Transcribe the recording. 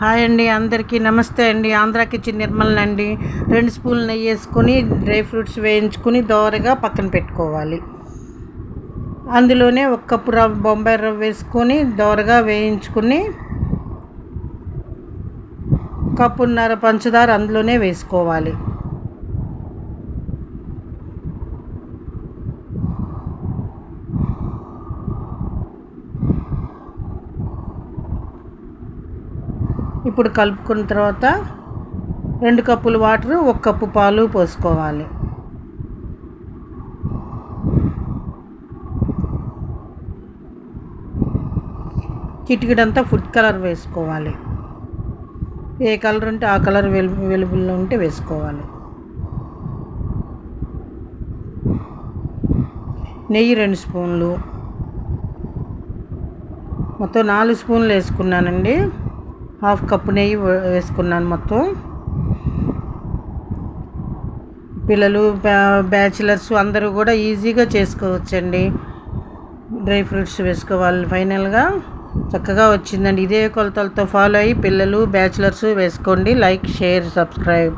Hi అండి, అందరికీ నమస్తే అండి. ఆంధ్ర కిచెన్ నిర్మలనండి. 2 స్పూన్లు నెయ్యి వేసుకొని డ్రై ఫ్రూట్స్ వేయించుకొని దోరగా పక్కన పెట్టుకోవాలి. అందులోనే 1 కప్పు బొంబాయి రవ్వ వేసుకొని దోరగా వేయించుకుని కప్పున్నర పంచదార అందులోనే వేసుకోవాలి. ఇప్పుడు కలుపుకున్న తర్వాత 2 కప్పులు వాటర్, 1 కప్పు పాలు పోసుకోవాలి. చిటికెడంతా ఫుడ్ కలర్ వేసుకోవాలి. ఏ కలర్ ఉంటే ఆ కలర్ అవైలబుల్లో ఉంటే వేసుకోవాలి. నెయ్యి 2 స్పూన్లు, మొత్తం 4 స్పూన్లు వేసుకున్నానండి. 1/2 కప్పు నెయ్యి వేసుకున్నాను మొత్తం. పిల్లలు, బ్యాచిలర్స్ అందరూ కూడా ఈజీగా చేసుకోవచ్చండి. డ్రై ఫ్రూట్స్ వేసుకోవాలి. ఫైనల్గా చక్కగా వచ్చిందండి. ఇదే కొలతలతో ఫాలో అయ్యి పిల్లలు, బ్యాచిలర్స్ వేసుకోండి. Like, share, subscribe.